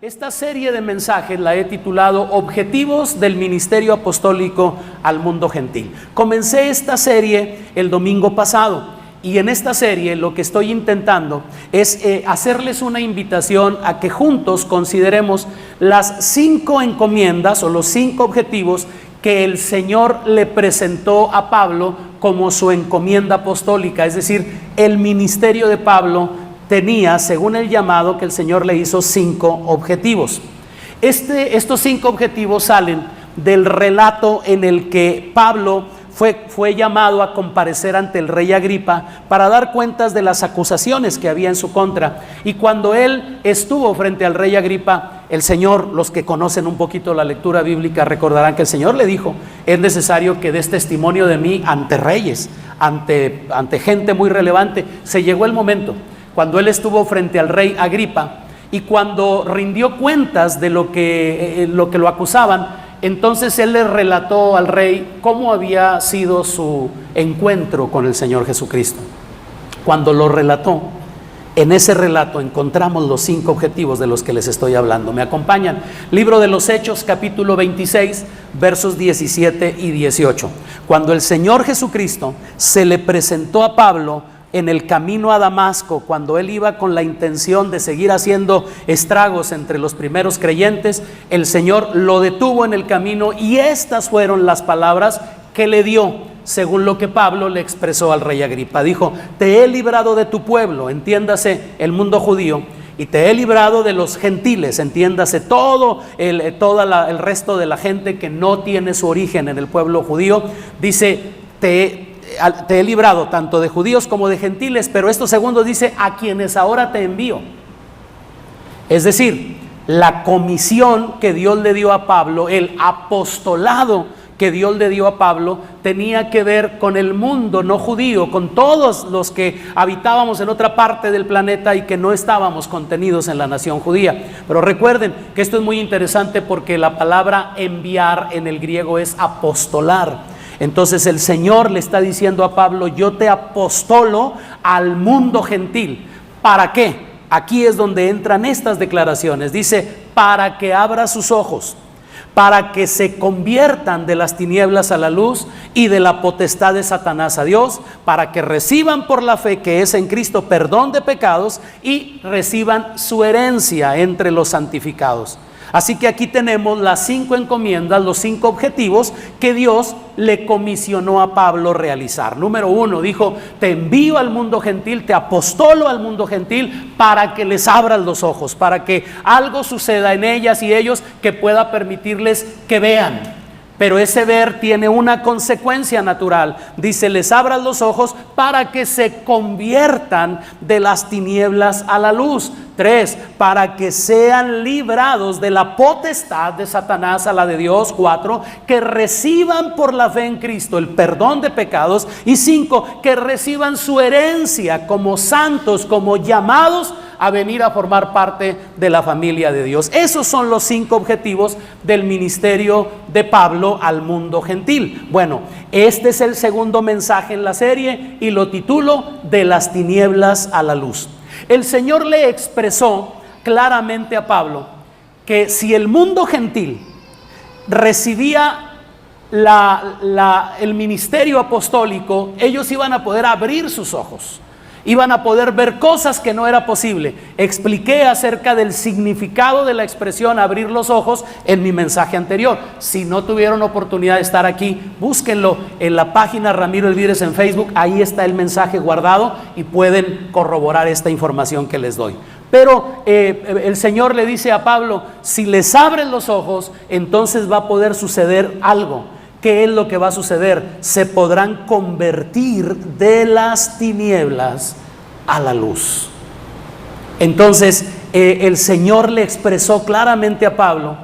Esta serie de mensajes la he titulado Objetivos del Ministerio Apostólico al Mundo Gentil. Comencé esta serie el domingo pasado y en esta serie lo que estoy intentando es hacerles una invitación a que juntos consideremos las 5 encomiendas o los 5 objetivos que el Señor le presentó a Pablo como su encomienda apostólica, es decir, el ministerio de Pablo tenía, según el llamado que el Señor le hizo, 5 objetivos. Estos 5 objetivos salen del relato en el que Pablo fue llamado a comparecer ante el rey Agripa para dar cuentas de las acusaciones que había en su contra. Y cuando él estuvo frente al rey Agripa, el Señor, los que conocen un poquito la lectura bíblica recordarán que el Señor le dijo: es necesario que des testimonio de mí ante reyes, ante gente muy relevante. Se llegó el momento cuando él estuvo frente al rey Agripa y cuando rindió cuentas de lo que lo acusaban. Entonces él le relató al rey cómo había sido su encuentro con el Señor Jesucristo. Cuando lo relató, en ese relato encontramos los 5 objetivos de los que les estoy hablando. ¿Me acompañan? Libro de los Hechos, capítulo 26, versos 17 y 18. Cuando el Señor Jesucristo se le presentó a Pablo en el camino a Damasco, cuando él iba con la intención de seguir haciendo estragos entre los primeros creyentes, el Señor lo detuvo en el camino y estas fueron las palabras que le dio, según lo que Pablo le expresó al rey Agripa. Dijo: te he librado de tu pueblo, entiéndase el mundo judío, y te he librado de los gentiles, entiéndase todo el resto de la gente que no tiene su origen en el pueblo judío. Dice: te he librado tanto de judíos como de gentiles, pero esto segundo dice: a quienes ahora te envío. Es decir, la comisión que Dios le dio a Pablo, el apostolado que Dios le dio a Pablo, tenía que ver con el mundo no judío, con todos los que habitábamos en otra parte del planeta y que no estábamos contenidos en la nación judía. Pero recuerden que esto es muy interesante porque la palabra enviar en el griego es apostolar. Entonces el Señor le está diciendo a Pablo: yo te apostolo al mundo gentil. ¿Para qué? Aquí es donde entran estas declaraciones. Dice: para que abra sus ojos, para que se conviertan de las tinieblas a la luz y de la potestad de Satanás a Dios, para que reciban por la fe que es en Cristo perdón de pecados y reciban su herencia entre los santificados. Así que aquí tenemos las 5 encomiendas, los 5 objetivos que Dios le comisionó a Pablo realizar. Número 1, dijo: te envío al mundo gentil, te apostolo al mundo gentil para que les abras los ojos, para que algo suceda en ellas y ellos que pueda permitirles que vean. Pero ese ver tiene una consecuencia natural. Dice: les abras los ojos para que se conviertan de las tinieblas a la luz. 3, para que sean librados de la potestad de Satanás a la de Dios. 4, que reciban por la fe en Cristo el perdón de pecados. Y 5, que reciban su herencia como santos, como llamados a venir a formar parte de la familia de Dios. Esos son los 5 objetivos del ministerio de Pablo al mundo gentil. Bueno, este es el segundo mensaje en la serie y lo titulo: de las tinieblas a la luz. El Señor le expresó claramente a Pablo que si el mundo gentil recibía el ministerio apostólico, ellos iban a poder abrir sus ojos, iban a poder ver cosas que no era posible. Expliqué acerca del significado de la expresión abrir los ojos en mi mensaje anterior. Si no tuvieron oportunidad de estar aquí, búsquenlo en la página Ramiro Elvírez en Facebook. Ahí está el mensaje guardado y pueden corroborar esta información que les doy. Pero el Señor le dice a Pablo: si les abren los ojos, entonces va a poder suceder algo. ¿Qué es lo que va a suceder? Se podrán convertir de las tinieblas a la luz. Entonces el Señor le expresó claramente a Pablo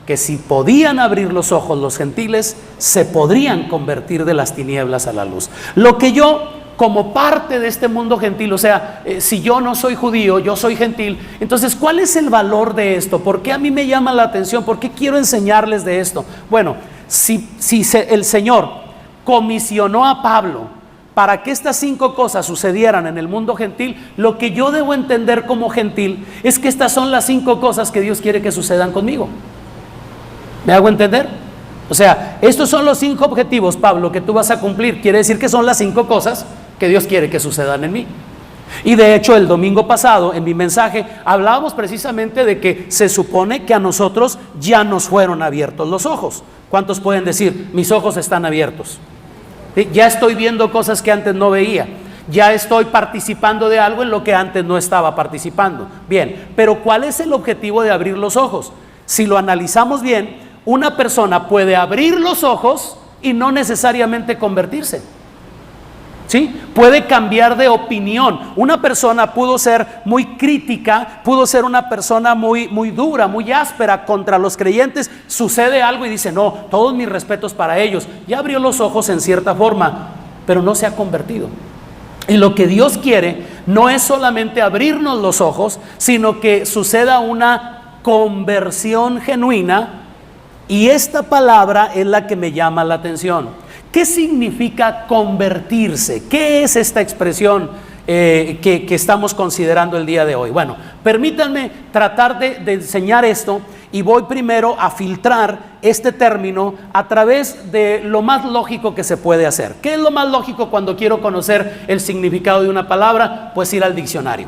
que si podían abrir los ojos los gentiles, se podrían convertir de las tinieblas a la luz. Lo que yo, como parte de este mundo gentil, o sea, si yo no soy judío, yo soy gentil, entonces ¿cuál es el valor de esto? ¿Por qué a mí me llama la atención? ¿Por qué quiero enseñarles de esto? Bueno, si el Señor comisionó a Pablo para que estas 5 cosas sucedieran en el mundo gentil, lo que yo debo entender como gentil es que estas son las 5 cosas que Dios quiere que sucedan conmigo. ¿Me hago entender? O sea, estos son los 5 objetivos, Pablo, que tú vas a cumplir. Quiere decir que son las 5 cosas que Dios quiere que sucedan en mí. Y de hecho, el domingo pasado, en mi mensaje, hablábamos precisamente de que se supone que a nosotros ya nos fueron abiertos los ojos. ¿Cuántos pueden decir, mis ojos están abiertos? ¿Sí? Ya estoy viendo cosas que antes no veía. Ya estoy participando de algo en lo que antes no estaba participando. Bien, pero ¿cuál es el objetivo de abrir los ojos? Si lo analizamos bien, una persona puede abrir los ojos y no necesariamente convertirse. ¿Sí? Puede cambiar de opinión. Una persona pudo ser muy crítica, pudo ser una persona muy dura, muy áspera contra los creyentes. Sucede algo y dice, no, todos mis respetos para ellos. Ya abrió los ojos en cierta forma, pero no se ha convertido. Y lo que Dios quiere no es solamente abrirnos los ojos, sino que suceda una conversión genuina. Y esta palabra es la que me llama la atención. ¿Qué significa convertirse? ¿Qué es esta expresión que estamos considerando el día de hoy? Bueno, permítanme tratar de enseñar esto y voy primero a filtrar este término a través de lo más lógico que se puede hacer. ¿Qué es lo más lógico cuando quiero conocer el significado de una palabra? Pues ir al diccionario.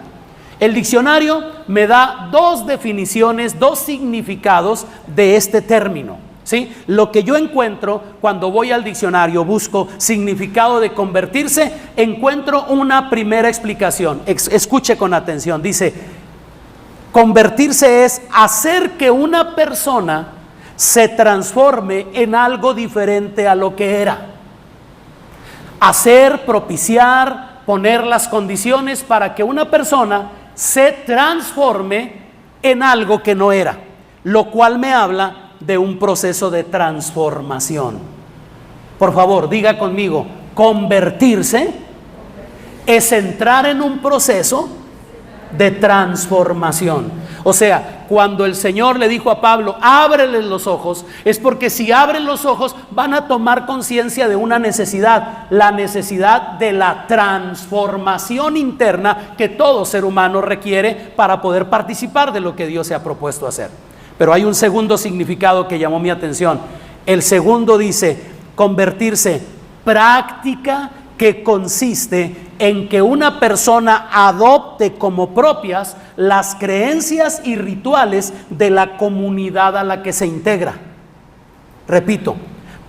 El diccionario me da 2 definiciones, 2 significados de este término. ¿Sí? Lo que yo encuentro cuando voy al diccionario, busco significado de convertirse, encuentro una primera explicación. Escuche con atención. Dice, convertirse es hacer que una persona se transforme en algo diferente a lo que era. Hacer, propiciar, poner las condiciones para que una persona se transforme en algo que no era, lo cual me habla de un proceso de transformación. Por favor, diga conmigo, convertirse es entrar en un proceso de transformación. O sea, cuando el Señor le dijo a Pablo, ábreles los ojos, es porque si abren los ojos van a tomar conciencia de una necesidad, la necesidad de la transformación interna que todo ser humano requiere para poder participar de lo que Dios se ha propuesto hacer. Pero hay un segundo significado que llamó mi atención. El segundo dice, convertirse, práctica que consiste en que una persona adopte como propias las creencias y rituales de la comunidad a la que se integra. Repito,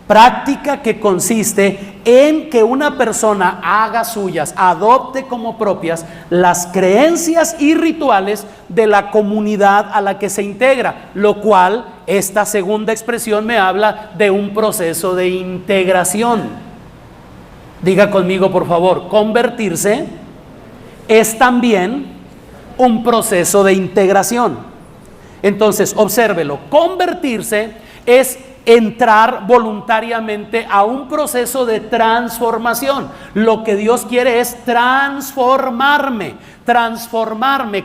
práctica que consiste en que una persona haga suyas, adopte como propias las creencias y rituales de la comunidad a la que se integra, lo cual, esta segunda expresión me habla de un proceso de integración. Diga conmigo, por favor, convertirse es también un proceso de integración. Entonces, obsérvelo, convertirse es entrar voluntariamente a un proceso de transformación. Lo que Dios quiere es transformarme,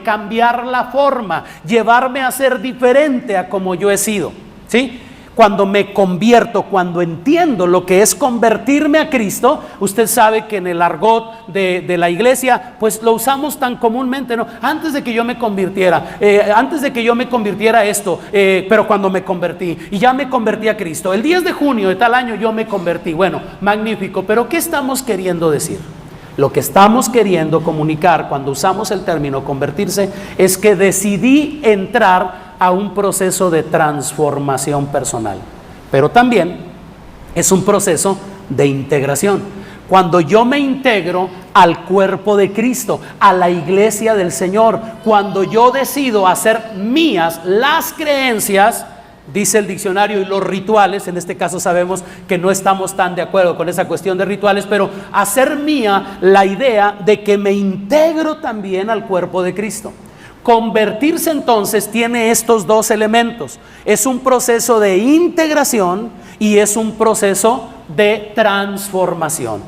cambiar la forma, llevarme a ser diferente a como yo he sido, ¿sí? Cuando me convierto, cuando entiendo lo que es convertirme a Cristo, usted sabe que en el argot de la iglesia, pues lo usamos tan comúnmente, ¿no? Antes de que yo me convirtiera, esto, pero cuando me convertí, y ya me convertí a Cristo, el 10 de junio de tal año yo me convertí. Bueno, magnífico, pero ¿qué estamos queriendo decir? Lo que estamos queriendo comunicar cuando usamos el término convertirse es que decidí entrar a un proceso de transformación personal, pero también es un proceso de integración. Cuando yo me integro al cuerpo de Cristo, a la iglesia del Señor, cuando yo decido hacer mías las creencias, dice el diccionario, y los rituales, en este caso sabemos que no estamos tan de acuerdo con esa cuestión de rituales, pero hacer mía la idea de que me integro también al cuerpo de Cristo. Convertirse entonces tiene estos 2 elementos. Es un proceso de integración y es un proceso de transformación.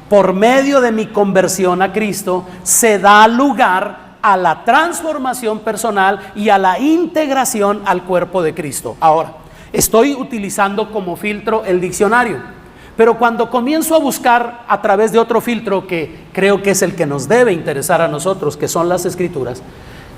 Por medio de mi conversión a Cristo se da lugar a la transformación personal y a la integración al cuerpo de Cristo. Ahora, estoy utilizando como filtro el diccionario, Pero cuando comienzo a buscar a través de otro filtro que creo que es el que nos debe interesar a nosotros, que son las Escrituras,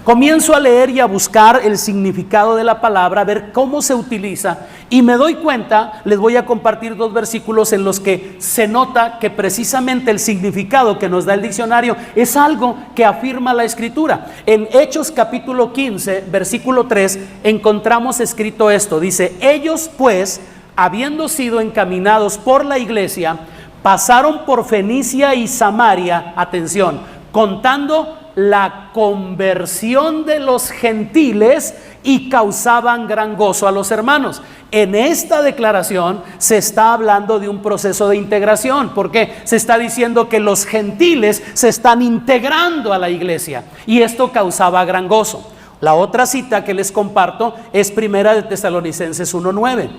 comienzo a leer y a buscar el significado de la palabra, a ver cómo se utiliza, y me doy cuenta, les voy a compartir 2 versículos en los que se nota que precisamente el significado que nos da el diccionario es algo que afirma la Escritura. En Hechos capítulo 15, versículo 3, encontramos escrito esto, dice: ellos pues, habiendo sido encaminados por la iglesia, pasaron por Fenicia y Samaria, atención, contando la conversión de los gentiles, y causaban gran gozo a los hermanos. En esta declaración se está hablando de un proceso de integración, porque se está diciendo que los gentiles se están integrando a la iglesia, y esto causaba gran gozo. La otra cita que les comparto es primera de Tesalonicenses 1:9,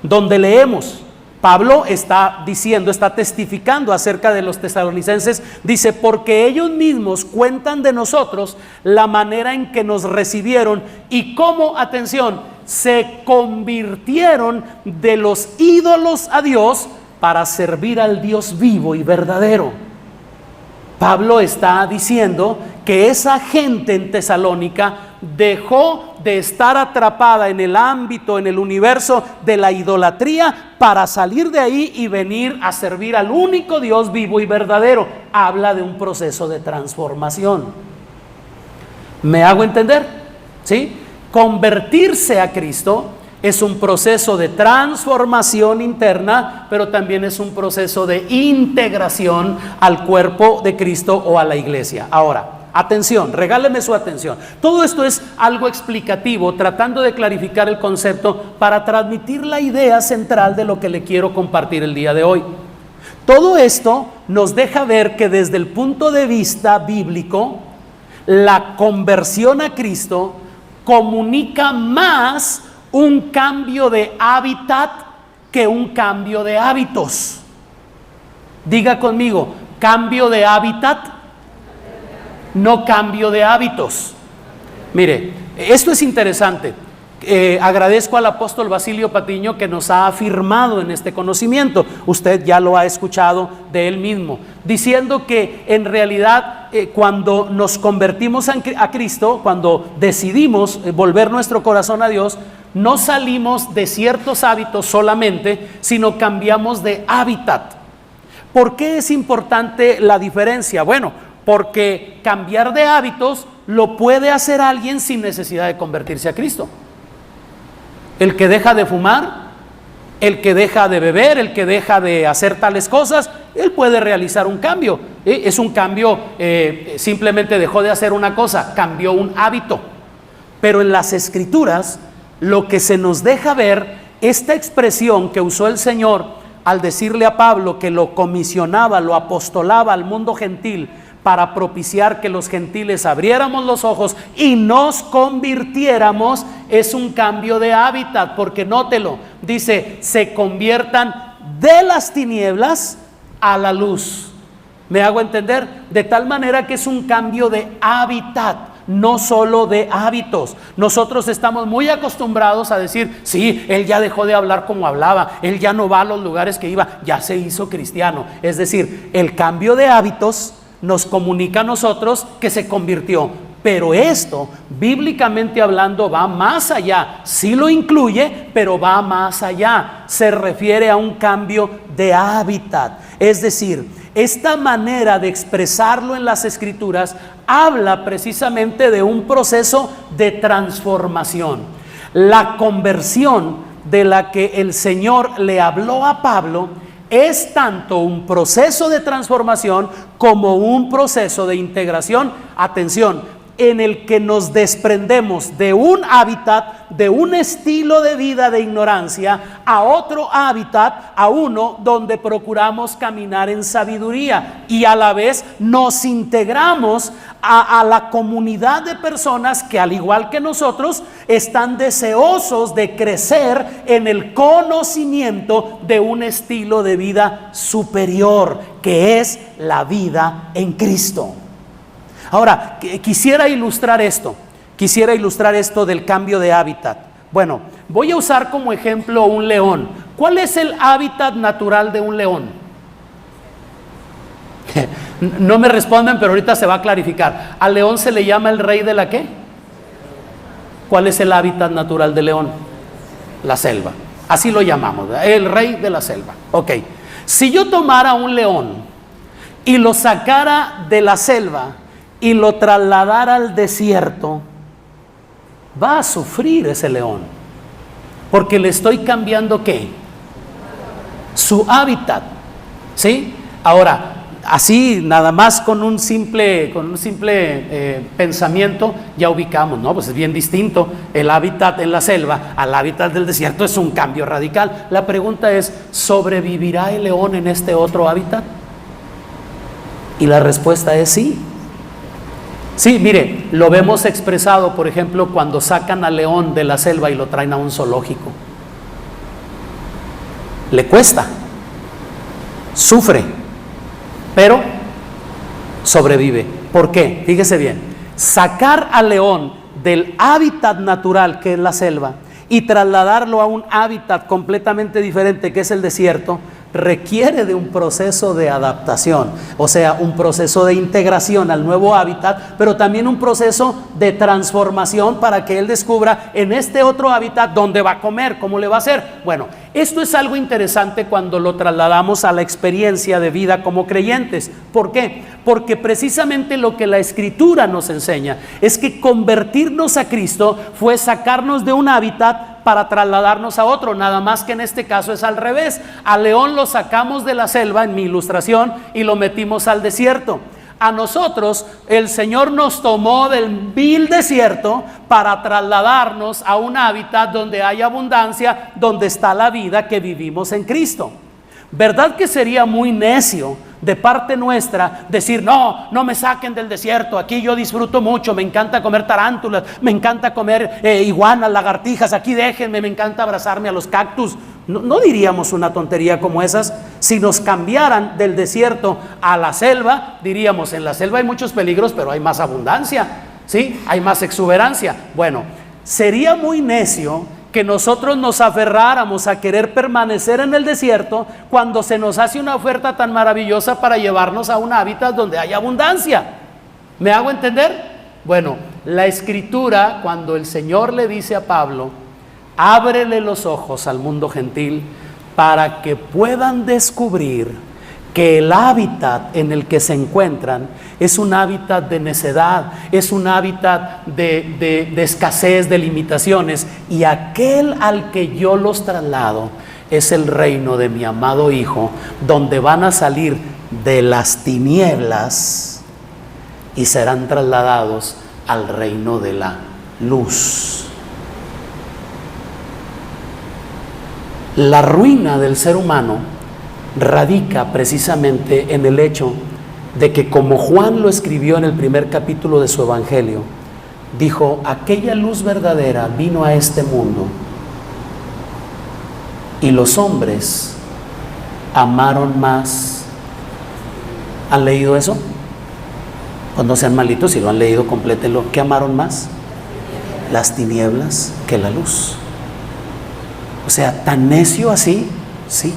donde leemos, Pablo está diciendo, está testificando acerca de los tesalonicenses, dice: porque ellos mismos cuentan de nosotros la manera en que nos recibieron y cómo, atención, se convirtieron de los ídolos a Dios para servir al Dios vivo y verdadero. Pablo está diciendo que esa gente en Tesalónica dejó de estar atrapada en el ámbito, en el universo de la idolatría, para salir de ahí y venir a servir al único Dios vivo y verdadero. Habla de un proceso de transformación. ¿Me hago entender? ¿Sí? Convertirse a Cristo es un proceso de transformación interna, pero también es un proceso de integración al cuerpo de Cristo o a la iglesia. Ahora, atención, regáleme su atención. Todo esto es algo explicativo, tratando de clarificar el concepto para transmitir la idea central de lo que le quiero compartir el día de hoy. Todo esto nos deja ver que desde el punto de vista bíblico, la conversión a Cristo comunica más un cambio de hábitat que un cambio de hábitos. Diga conmigo, cambio de hábitat, no cambio de hábitos. Mire, esto es interesante. Agradezco al apóstol Basilio Patiño que nos ha afirmado en este conocimiento. Usted ya lo ha escuchado de él mismo, diciendo que en realidad cuando nos convertimos a Cristo, cuando decidimos volver nuestro corazón a Dios, no salimos de ciertos hábitos solamente, sino cambiamos de hábitat. ¿Por qué es importante la diferencia? Bueno, porque cambiar de hábitos lo puede hacer alguien sin necesidad de convertirse a Cristo. El que deja de fumar, el que deja de beber, el que deja de hacer tales cosas, él puede realizar un cambio. Es un cambio, simplemente dejó de hacer una cosa, cambió un hábito. Pero en las Escrituras, lo que se nos deja ver, esta expresión que usó el Señor al decirle a Pablo que lo comisionaba, lo apostolaba al mundo gentil para propiciar que los gentiles abriéramos los ojos y nos convirtiéramos, es un cambio de hábitat, porque nótelo, dice, se conviertan de las tinieblas a la luz. ¿Me hago entender? De tal manera que es un cambio de hábitat, no solo de hábitos. Nosotros estamos muy acostumbrados a decir, sí, él ya dejó de hablar como hablaba, él ya no va a los lugares que iba, ya se hizo cristiano. Es decir, el cambio de hábitos nos comunica a nosotros que se convirtió. Pero esto, bíblicamente hablando, va más allá. Sí lo incluye, pero va más allá. Se refiere a un cambio de hábitat. Es decir, esta manera de expresarlo en las Escrituras habla precisamente de un proceso de transformación. La conversión de la que el Señor le habló a Pablo es tanto un proceso de transformación como un proceso de integración, atención, en el que nos desprendemos de un hábitat, de un estilo de vida de ignorancia, a otro hábitat, a uno donde procuramos caminar en sabiduría, y a la vez nos integramos a la comunidad de personas que, al igual que nosotros, están deseosos de crecer en el conocimiento de un estilo de vida superior, que es la vida en Cristo. Ahora, quisiera ilustrar esto del cambio de hábitat, Bueno, voy a usar como ejemplo un león. ¿Cuál es el hábitat natural de un león? No me responden, pero ahorita se va a clarificar. Al león se le llama el rey de la ¿qué? ¿Cuál es el hábitat natural del león? La selva. Así lo llamamos, ¿verdad? El rey de la selva. Ok. Si yo tomara un león y lo sacara de la selva y lo trasladara al desierto, va a sufrir ese león, porque le estoy cambiando ¿qué? Su hábitat, ¿sí? Ahora, así nada más con un simple pensamiento ya ubicamos, ¿no? Pues es bien distinto el hábitat en la selva al hábitat del desierto, es un cambio radical. La pregunta es, ¿sobrevivirá el león en este otro hábitat? Y la respuesta es sí. Sí, mire, lo vemos expresado, por ejemplo, cuando sacan al león de la selva y lo traen a un zoológico. Le cuesta, sufre, pero sobrevive. ¿Por qué? Fíjese bien, sacar al león del hábitat natural que es la selva y trasladarlo a un hábitat completamente diferente que es el desierto, requiere de un proceso de adaptación, o sea, un proceso de integración al nuevo hábitat, pero también un proceso de transformación para que él descubra en este otro hábitat dónde va a comer, cómo le va a hacer. Bueno, esto es algo interesante cuando lo trasladamos a la experiencia de vida como creyentes. ¿Por qué? Porque precisamente lo que la Escritura nos enseña es que convertirnos a Cristo fue sacarnos de un hábitat para trasladarnos a otro, nada más que en este caso es al revés. Al león lo sacamos de la selva, en mi ilustración, y lo metimos al desierto. A nosotros el Señor nos tomó del vil desierto para trasladarnos a un hábitat donde hay abundancia, donde está la vida que vivimos en Cristo. ¿Verdad que sería muy necio de parte nuestra decir, no me saquen del desierto, aquí yo disfruto mucho, me encanta comer tarántulas, me encanta comer iguanas, lagartijas, aquí déjenme, me encanta abrazarme a los cactus? No diríamos una tontería como esas. Si nos cambiaran del desierto a la selva, diríamos, en la selva hay muchos peligros, pero hay más abundancia, ¿sí? Hay más exuberancia. Bueno, sería muy necio que nosotros nos aferráramos a querer permanecer en el desierto cuando se nos hace una oferta tan maravillosa para llevarnos a un hábitat donde hay abundancia. ¿Me hago entender? Bueno, la Escritura, cuando el Señor le dice a Pablo, ábrele los ojos al mundo gentil para que puedan descubrir que el hábitat en el que se encuentran es un hábitat de necedad, es un hábitat de escasez, de limitaciones, y aquel al que yo los traslado es el reino de mi amado Hijo, donde van a salir de las tinieblas y serán trasladados al reino de la luz. La ruina del ser humano radica precisamente en el hecho de que, como Juan lo escribió en el primer capítulo de su evangelio, dijo, aquella luz verdadera vino a este mundo y los hombres amaron más. ¿Han leído eso? Pues no sean malitos, si lo han leído, complétenlo. ¿Qué amaron más? Las tinieblas que la luz. O sea, tan necio así, sí.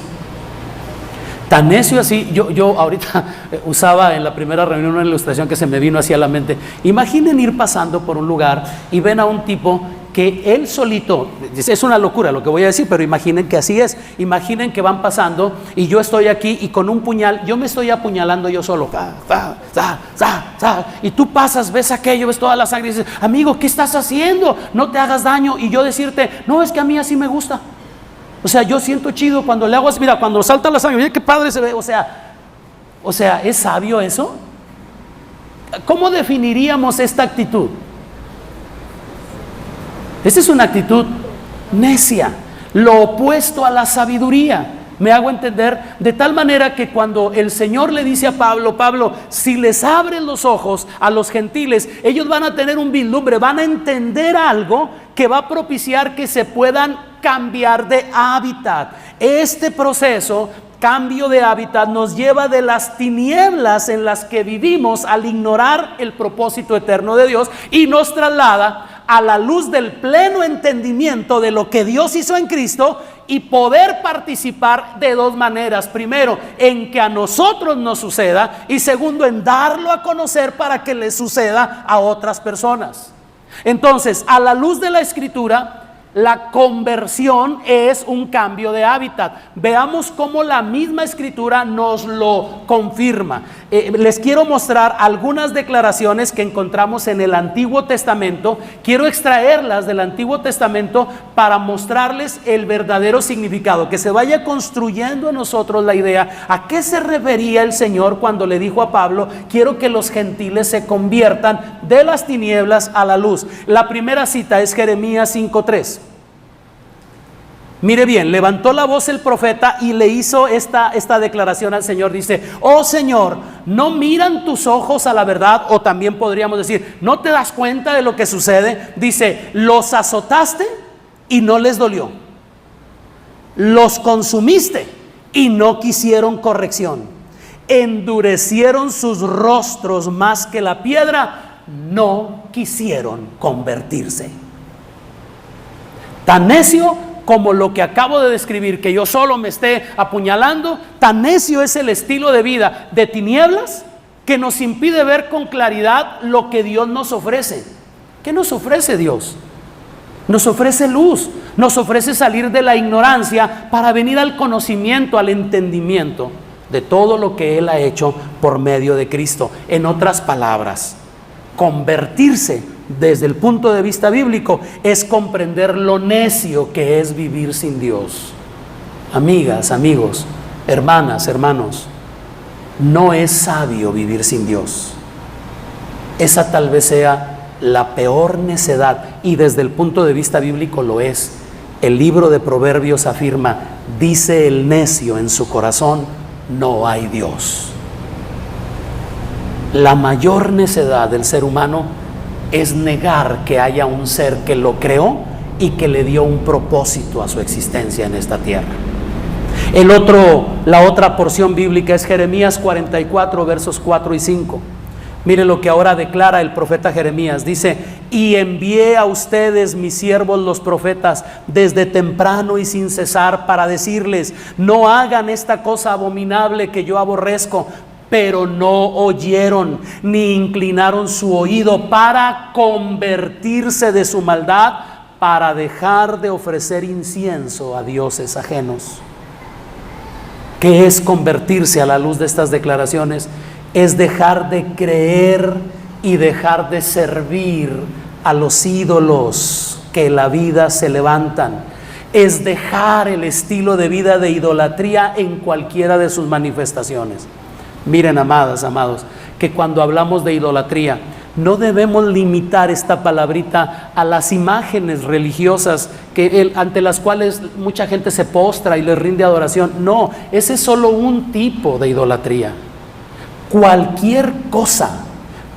Tan necio así, yo ahorita usaba en la primera reunión una ilustración que se me vino hacia la mente. Imaginen ir pasando por un lugar y ven a un tipo que él solito, es una locura lo que voy a decir, pero imaginen que así es. Imaginen que van pasando y yo estoy aquí y con un puñal, yo me estoy apuñalando yo solo. Y tú pasas, ves aquello, ves toda la sangre y dices, amigo, ¿qué estás haciendo? No te hagas daño. Y yo decirte, no, es que a mí así me gusta. O sea, yo siento chido cuando le hago así, mira, cuando salta la sangre, mira qué padre se ve. O sea, ¿es sabio eso? ¿Cómo definiríamos esta actitud? Esta es una actitud necia, lo opuesto a la sabiduría. ¿Me hago entender? De tal manera que cuando el Señor le dice a Pablo, Pablo, si les abres los ojos a los gentiles, ellos van a tener un vislumbre, van a entender algo que va a propiciar que se puedan cambiar de hábitat. Este proceso, cambio de hábitat, nos lleva de las tinieblas en las que vivimos al ignorar el propósito eterno de Dios y nos traslada a la luz del pleno entendimiento de lo que Dios hizo en Cristo y poder participar de dos maneras: primero, en que a nosotros nos suceda, y segundo, en darlo a conocer para que le suceda a otras personas. Entonces, a la luz de la Escritura, la conversión es un cambio de hábitat. Veamos cómo la misma Escritura nos lo confirma. Les quiero mostrar algunas declaraciones que encontramos en el Antiguo Testamento. Quiero extraerlas del Antiguo Testamento para mostrarles el verdadero significado, que se vaya construyendo en nosotros la idea a qué se refería el Señor cuando le dijo a Pablo: quiero que los gentiles se conviertan de las tinieblas a la luz. La primera cita es Jeremías 5:3. Mire bien, levantó la voz el profeta y le hizo esta declaración al Señor. Dice: oh Señor, ¿no miran tus ojos a la verdad? O también podríamos decir: ¿no te das cuenta de lo que sucede? Dice: los azotaste y no les dolió, los consumiste y no quisieron corrección, endurecieron sus rostros más que la piedra, no quisieron convertirse. Tan necio como lo que acabo de describir, que yo solo me esté apuñalando, tan necio es el estilo de vida de tinieblas que nos impide ver con claridad lo que Dios nos ofrece. ¿Qué nos ofrece Dios? Nos ofrece luz, nos ofrece salir de la ignorancia para venir al conocimiento, al entendimiento de todo lo que Él ha hecho por medio de Cristo. En otras palabras, convertirse desde el punto de vista bíblico es comprender lo necio que es vivir sin Dios. Amigas, amigos, hermanas, hermanos, no es sabio vivir sin Dios. Esa tal vez sea la peor necedad, y desde el punto de vista bíblico lo es. El libro de Proverbios afirma: dice el necio en su corazón, no hay Dios. La mayor necedad del ser humano es negar que haya un ser que lo creó y que le dio un propósito a su existencia en esta tierra. La otra porción bíblica es Jeremías 44, versos 4 y 5. Mire lo que ahora declara el profeta Jeremías. Dice: y envié a ustedes, mis siervos los profetas, desde temprano y sin cesar, para decirles: no hagan esta cosa abominable que yo aborrezco. Pero no oyeron, ni inclinaron su oído para convertirse de su maldad, para dejar de ofrecer incienso a dioses ajenos. ¿Qué es convertirse a la luz de estas declaraciones? Es dejar de creer y dejar de servir a los ídolos que en la vida se levantan. Es dejar el estilo de vida de idolatría en cualquiera de sus manifestaciones. Miren, amadas, amados, que cuando hablamos de idolatría no debemos limitar esta palabrita a las imágenes religiosas ante las cuales mucha gente se postra y les rinde adoración. No, ese es solo un tipo de idolatría. Cualquier cosa,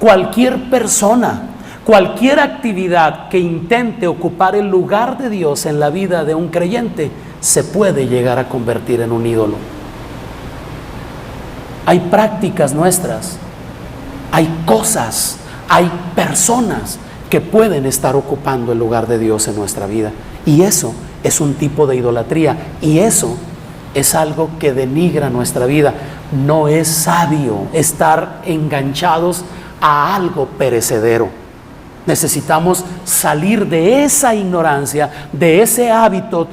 cualquier persona, cualquier actividad que intente ocupar el lugar de Dios en la vida de un creyente se puede llegar a convertir en un ídolo. Hay prácticas nuestras, hay cosas, hay personas que pueden estar ocupando el lugar de Dios en nuestra vida, y eso es un tipo de idolatría, y eso es algo que denigra nuestra vida. No es sabio estar enganchados a algo perecedero. Necesitamos salir de esa ignorancia, de ese hábitat,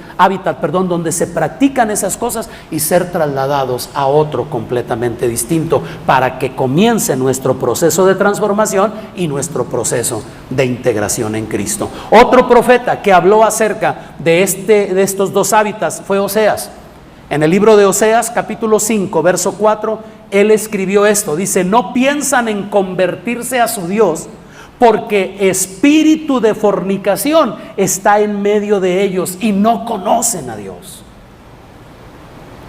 donde se practican esas cosas, y ser trasladados a otro completamente distinto, para que comience nuestro proceso de transformación y nuestro proceso de integración en Cristo. Otro profeta que habló acerca de estos dos hábitats fue Oseas. En el libro de Oseas, capítulo 5, verso 4, él escribió esto. Dice: no piensan en convertirse a su Dios, porque espíritu de fornicación está en medio de ellos y no conocen a Dios.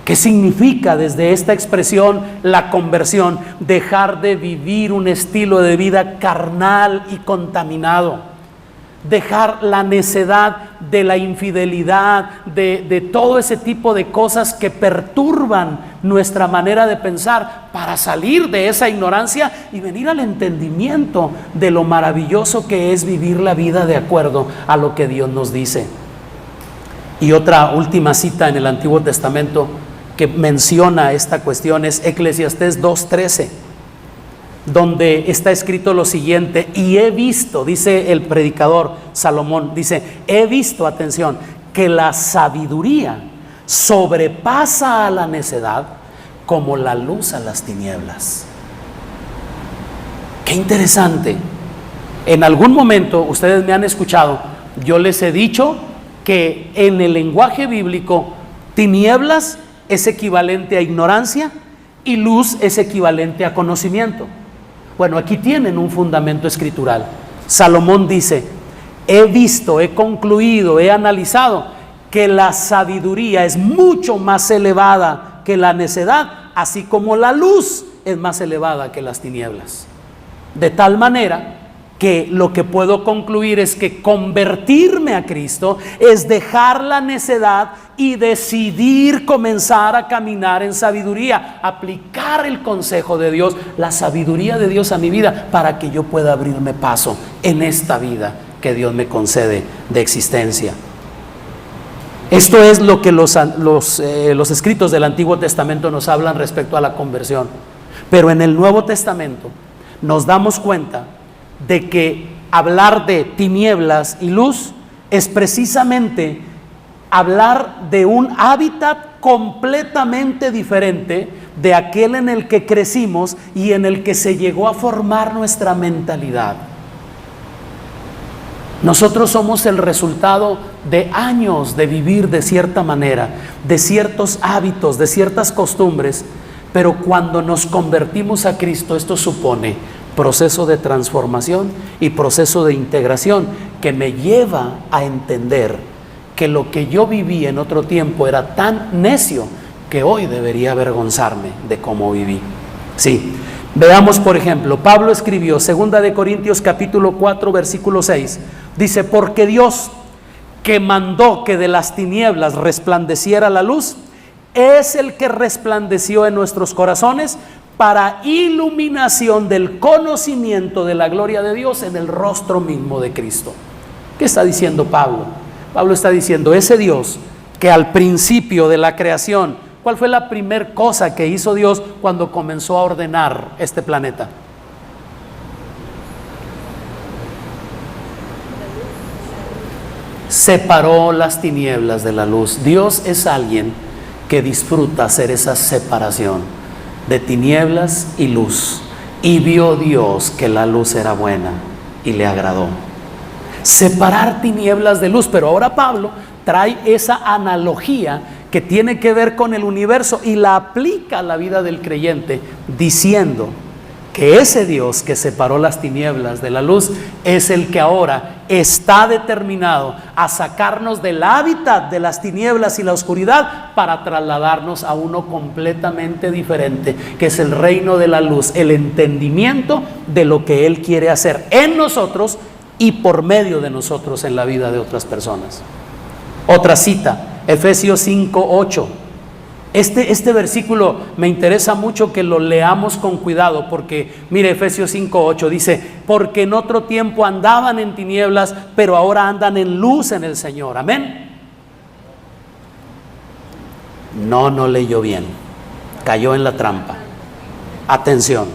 ¿Qué significa desde esta expresión la conversión? Dejar de vivir un estilo de vida carnal y contaminado. dejar la necedad de la infidelidad, de todo ese tipo de cosas que perturban nuestra manera de pensar, para salir de esa ignorancia y venir al entendimiento de lo maravilloso que es vivir la vida de acuerdo a lo que Dios nos dice. Y otra última cita en el Antiguo Testamento que menciona esta cuestión es Eclesiastés 2:13, donde está escrito lo siguiente: y he visto, dice el predicador Salomón, dice, he visto, atención, que la sabiduría sobrepasa a la necedad como la luz a las tinieblas. Qué interesante. En algún momento, ustedes me han escuchado, yo les he dicho que en el lenguaje bíblico, tinieblas es equivalente a ignorancia y luz es equivalente a conocimiento. Bueno, aquí tienen un fundamento escritural. Salomón dice, he visto, he concluido, he analizado que la sabiduría es mucho más elevada que la necedad, así como la luz es más elevada que las tinieblas. De tal manera que lo que puedo concluir es que convertirme a Cristo es dejar la necedad y decidir comenzar a caminar en sabiduría, aplicar el consejo de Dios, la sabiduría de Dios a mi vida, para que yo pueda abrirme paso en esta vida que Dios me concede de existencia. Esto es lo que los escritos del Antiguo Testamento nos hablan respecto a la conversión. Pero en el Nuevo Testamento nos damos cuenta de que hablar de tinieblas y luz es precisamente hablar de un hábitat completamente diferente de aquel en el que crecimos y en el que se llegó a formar nuestra mentalidad. Nosotros somos el resultado de años de vivir de cierta manera, de ciertos hábitos, de ciertas costumbres, pero cuando nos convertimos a Cristo, esto supone proceso de transformación y proceso de integración que me lleva a entender que lo que yo viví en otro tiempo era tan necio que hoy debería avergonzarme de cómo viví. Sí, veamos por ejemplo, Pablo escribió 2 de Corintios capítulo 4 versículo 6, dice, porque Dios, que mandó que de las tinieblas resplandeciera la luz, es el que resplandeció en nuestros corazones para iluminación del conocimiento de la gloria de Dios en el rostro mismo de Cristo. ¿Qué está diciendo Pablo? Pablo está diciendo, ese Dios que al principio de la creación, ¿cuál fue la primer cosa que hizo Dios cuando comenzó a ordenar este planeta? Separó las tinieblas de la luz. Dios es alguien que disfruta hacer esa separación de tinieblas y luz, y vio Dios que la luz era buena y le agradó. Separar tinieblas de luz. Pero ahora Pablo trae esa analogía que tiene que ver con el universo y la aplica a la vida del creyente, diciendo que ese Dios que separó las tinieblas de la luz es el que ahora está determinado a sacarnos del hábitat de las tinieblas y la oscuridad para trasladarnos a uno completamente diferente, que es el reino de la luz, el entendimiento de lo que Él quiere hacer en nosotros y por medio de nosotros en la vida de otras personas. Otra cita, Efesios 5:8. Este versículo me interesa mucho que lo leamos con cuidado, porque mire, Efesios 5:8 dice, porque en otro tiempo andaban en tinieblas, pero ahora andan en luz en el Señor. Amén. No leyó bien, cayó en la trampa. Atención,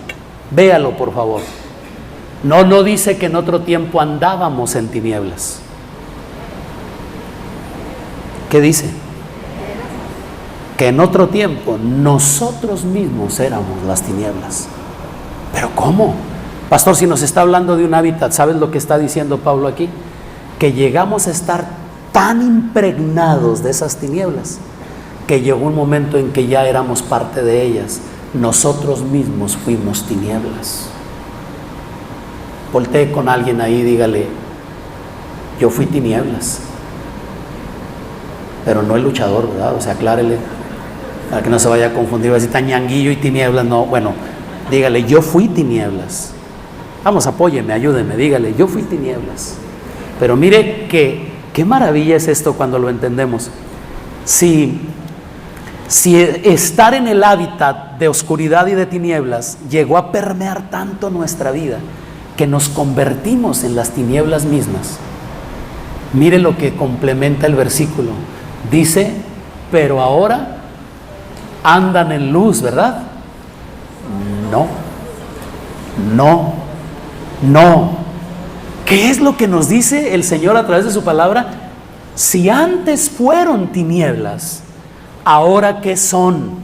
véalo por favor. No dice que en otro tiempo andábamos en tinieblas. ¿Qué dice? Que en otro tiempo nosotros mismos éramos las tinieblas. ¿Pero cómo? Pastor, si nos está hablando de un hábitat, ¿sabes lo que está diciendo Pablo aquí? Que llegamos a estar tan impregnados de esas tinieblas que llegó un momento en que ya éramos parte de ellas. Nosotros mismos fuimos tinieblas. Voltee con alguien ahí y dígale, yo fui tinieblas. Pero no el luchador, ¿verdad? O sea, aclárele, para que no se vaya a confundir, va a decir tan ñanguillo y tinieblas. No, bueno, dígale, yo fui tinieblas. Vamos, apóyeme, ayúdenme, dígale, yo fui tinieblas. Pero mire qué maravilla es esto cuando lo entendemos. Si estar en el hábitat de oscuridad y de tinieblas llegó a permear tanto nuestra vida que nos convertimos en las tinieblas mismas, mire lo que complementa el versículo. Dice, pero ahora andan en luz, ¿verdad? No. ¿Qué es lo que nos dice el Señor a través de su palabra? Si antes fueron tinieblas, ¿ahora qué son?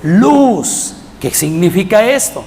Luz. ¿Qué significa esto?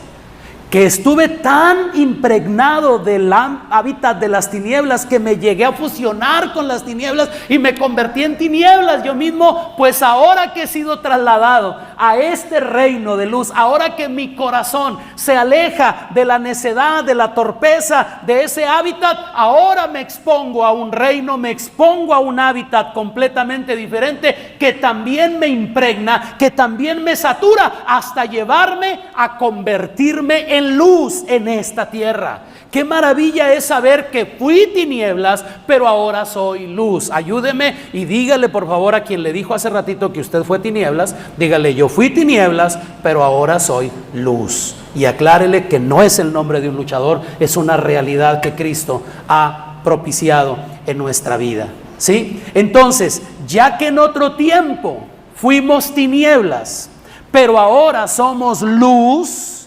Que estuve tan impregnado del hábitat de las tinieblas que me llegué a fusionar con las tinieblas y me convertí en tinieblas yo mismo. Pues ahora que he sido trasladado a este reino de luz, ahora que mi corazón se aleja de la necedad, de la torpeza, de ese hábitat, ahora me expongo a un reino, me expongo a un hábitat completamente diferente que también me impregna, que también me satura hasta llevarme a convertirme en luz en esta tierra. Qué maravilla es saber que fui tinieblas, pero ahora soy luz. Ayúdeme y dígale por favor a quien le dijo hace ratito que usted fue tinieblas, dígale: yo fui tinieblas, pero ahora soy luz. Y aclárele que no es el nombre de un luchador, es una realidad que Cristo ha propiciado en nuestra vida, ¿sí? Entonces, ya que en otro tiempo fuimos tinieblas, pero ahora somos luz,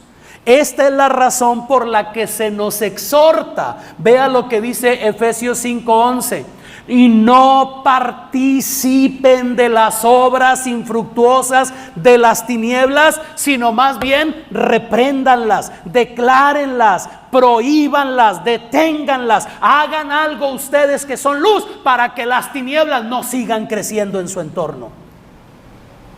esta es la razón por la que se nos exhorta. Vea lo que dice Efesios 5:11. Y no participen de las obras infructuosas de las tinieblas, sino más bien repréndanlas, declárenlas, prohíbanlas, deténganlas. Hagan algo ustedes que son luz para que las tinieblas no sigan creciendo en su entorno.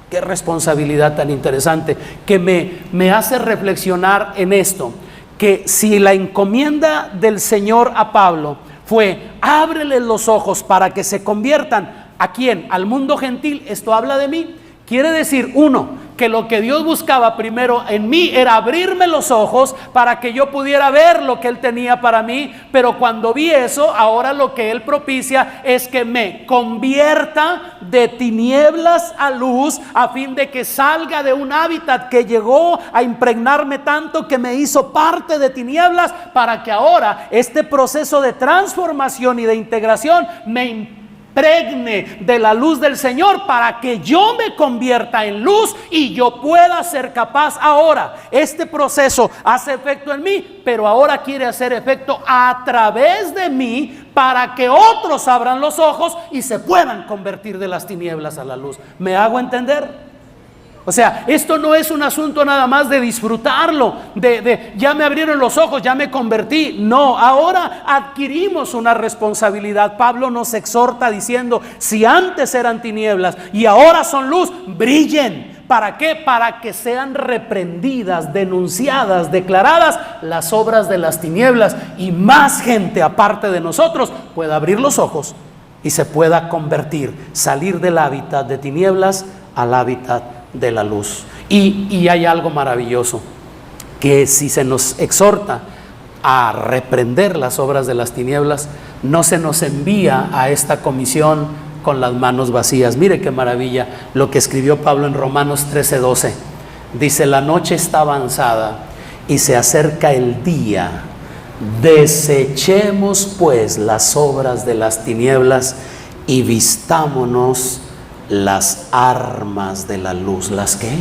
Qué responsabilidad tan interesante que me hace reflexionar en esto, que si la encomienda del Señor a Pablo fue: ábreles los ojos para que se conviertan, ¿a quién? Al mundo gentil. Esto habla de mí. Quiere decir, uno, que lo que Dios buscaba primero en mí era abrirme los ojos para que yo pudiera ver lo que Él tenía para mí. Pero cuando vi eso, ahora lo que Él propicia es que me convierta de tinieblas a luz, a fin de que salga de un hábitat que llegó a impregnarme tanto que me hizo parte de tinieblas, para que ahora este proceso de transformación y de integración me impregne de la luz del Señor, para que yo me convierta en luz y yo pueda ser capaz. Ahora este proceso hace efecto en mí, pero ahora quiere hacer efecto a través de mí, para que otros abran los ojos y se puedan convertir de las tinieblas a la luz. ¿Me hago entender? O sea, esto no es un asunto nada más de disfrutarlo, de ya me abrieron los ojos, ya me convertí. No, ahora adquirimos una responsabilidad. Pablo nos exhorta diciendo: si antes eran tinieblas y ahora son luz, brillen. ¿Para qué? Para que sean reprendidas, denunciadas, declaradas las obras de las tinieblas, y más gente aparte de nosotros pueda abrir los ojos y se pueda convertir, salir del hábitat de tinieblas al hábitat de la luz. Y hay algo maravilloso, que si se nos exhorta a reprender las obras de las tinieblas, no se nos envía a esta comisión con las manos vacías. Mire qué maravilla lo que escribió Pablo en Romanos 13:12. Dice: la noche está avanzada y se acerca el día. Desechemos pues las obras de las tinieblas y vistámonos las armas de la luz. ¿Las qué?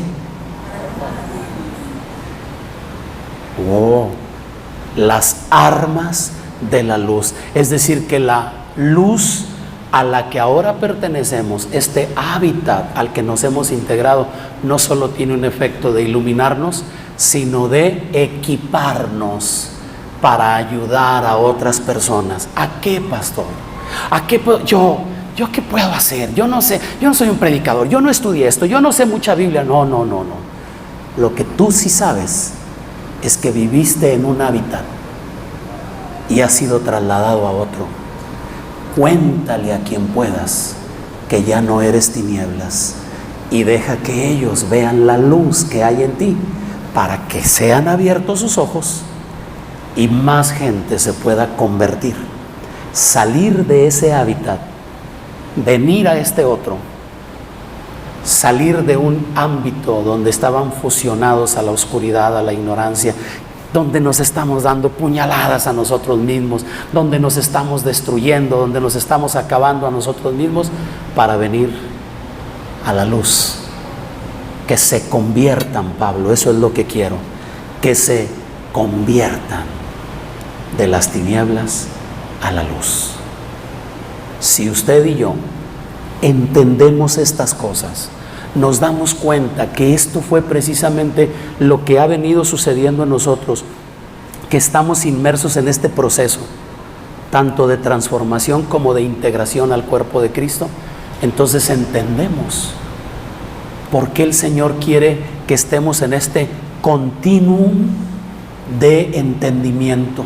Las armas de la luz. Es decir, que la luz a la que ahora pertenecemos, este hábitat al que nos hemos integrado, no solo tiene un efecto de iluminarnos, sino de equiparnos para ayudar a otras personas. ¿A qué, pastor? ¿A qué puedo yo qué puedo hacer? Yo no sé, yo no soy un predicador, yo no estudié esto, yo no sé mucha Biblia. No. Lo que tú sí sabes es que viviste en un hábitat y has sido trasladado a otro. Cuéntale a quien puedas que ya no eres tinieblas y deja que ellos vean la luz que hay en ti, para que sean abiertos sus ojos y más gente se pueda convertir. salir de ese hábitat, venir a este otro, salir de un ámbito donde estaban fusionados a la oscuridad, a la ignorancia, donde nos estamos dando puñaladas a nosotros mismos, donde nos estamos destruyendo, donde nos estamos acabando a nosotros mismos, para venir a la luz. Que se conviertan, Pablo, eso es lo que quiero, que se conviertan de las tinieblas a la luz. Si usted y yo entendemos estas cosas, nos damos cuenta que esto fue precisamente lo que ha venido sucediendo en nosotros, que estamos inmersos en este proceso, tanto de transformación como de integración al cuerpo de Cristo, entonces entendemos por qué el Señor quiere que estemos en este continuum de entendimiento,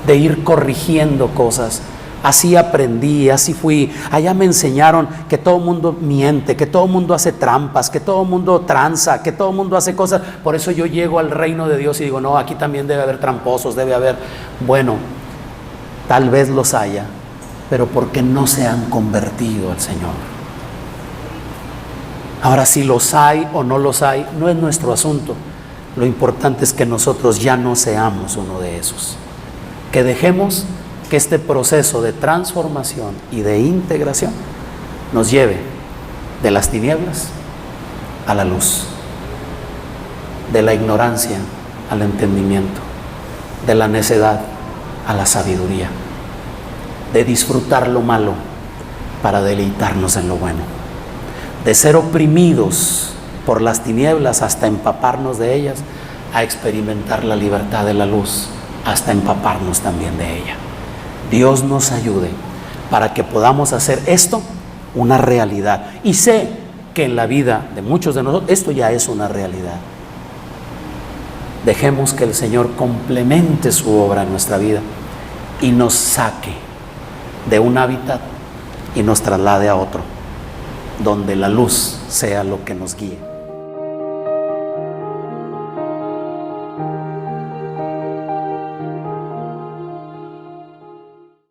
de ir corrigiendo cosas. Así aprendí, así fui. Allá me enseñaron que todo el mundo miente, que todo el mundo hace trampas, que todo el mundo tranza, que todo el mundo hace cosas. Por eso yo llego al reino de Dios y digo, no, aquí también debe haber tramposos, debe haber... Bueno, tal vez los haya, pero porque no se han convertido al Señor. Ahora, si los hay o no los hay, no es nuestro asunto. Lo importante es que nosotros ya no seamos uno de esos. Que dejemos que este proceso de transformación y de integración nos lleve de las tinieblas a la luz, de la ignorancia al entendimiento, de la necedad a la sabiduría, de disfrutar lo malo para deleitarnos en lo bueno, de ser oprimidos por las tinieblas hasta empaparnos de ellas, a experimentar la libertad de la luz hasta empaparnos también de ella. Dios nos ayude para que podamos hacer esto una realidad. Y sé que en la vida de muchos de nosotros esto ya es una realidad. Dejemos que el Señor complemente su obra en nuestra vida y nos saque de un hábitat y nos traslade a otro, donde la luz sea lo que nos guíe.